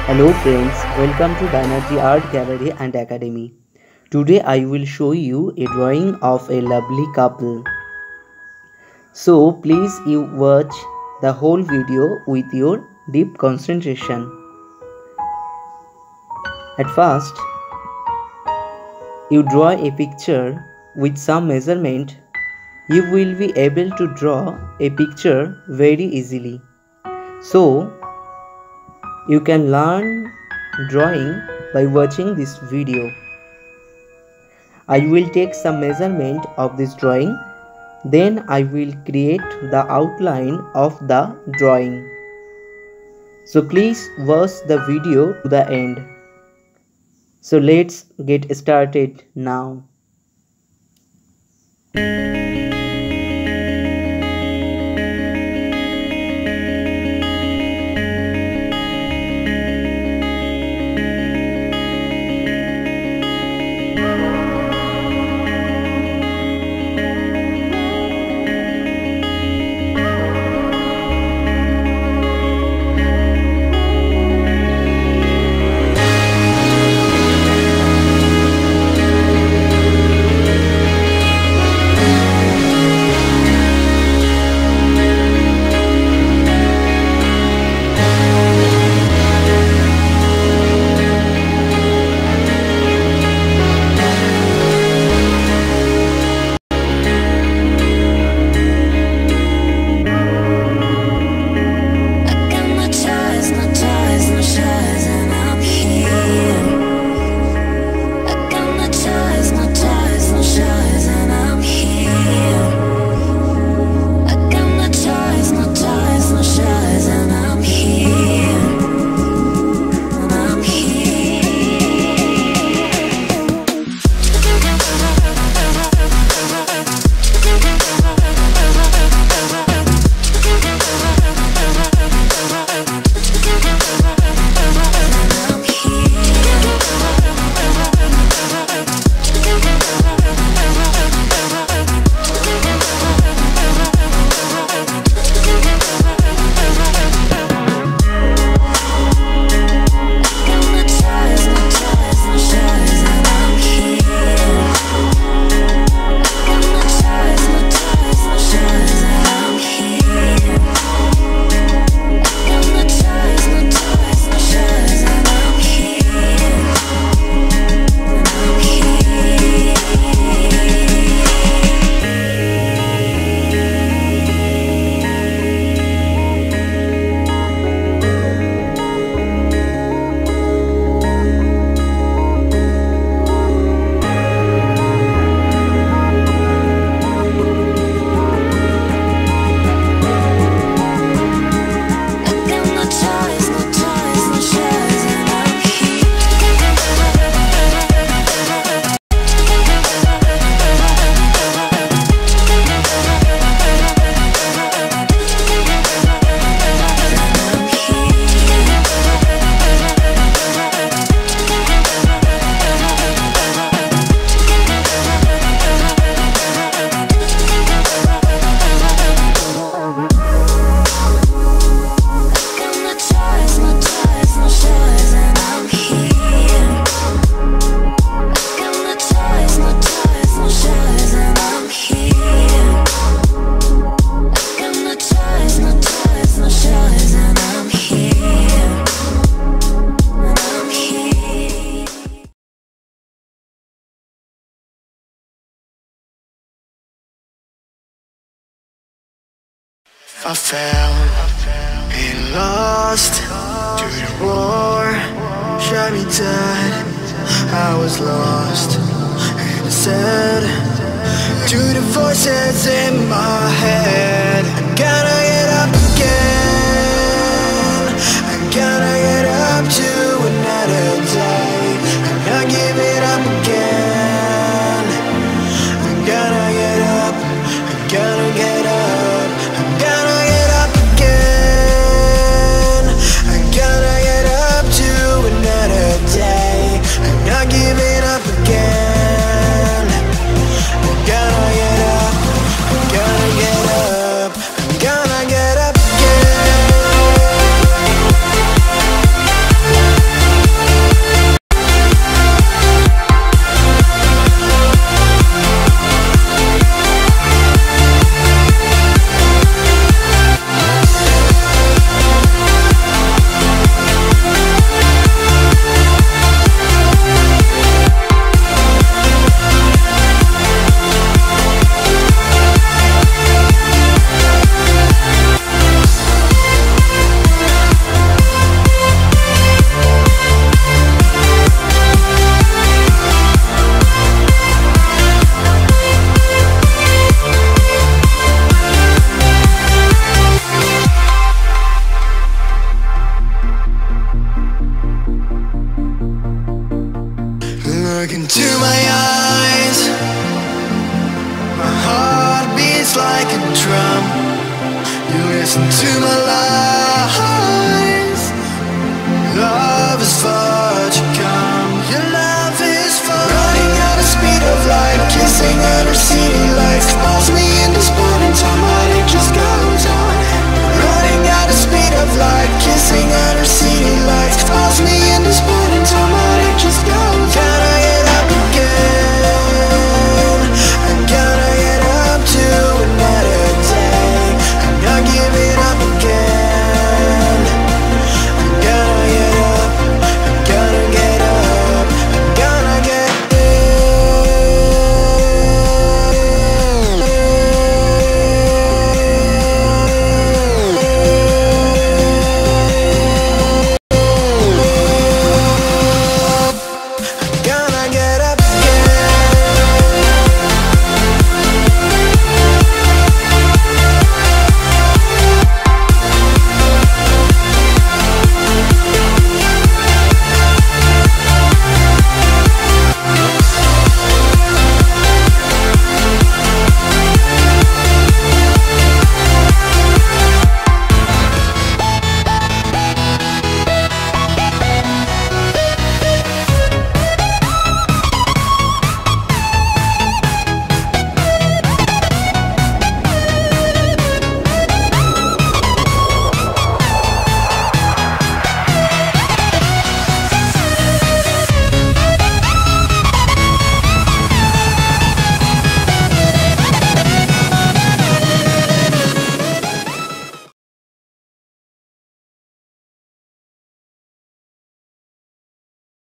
Hello friends, welcome to Banerjee Art Gallery and Academy. Today I will show you a drawing of a lovely couple. So please you watch the whole video with your deep concentration. At first, you draw a picture with some measurement. You will be able to draw a picture very easily. So you can learn drawing by watching this video. I will take some measurement of this drawing, then I will create the outline of the drawing. So please watch the video to the end. So let's get started now. I fell and lost to the war, shot me dead. I was lost and I said to the voices in my head, I gotta get up again, I gotta get up to another day, I'm not giving up again, I gotta get up, I gotta get up. Giving up again, I gotta get up, I gotta get up. listen to my lies. Love is far to come. Your love is far. Running at the speed of light, kissing under city lights.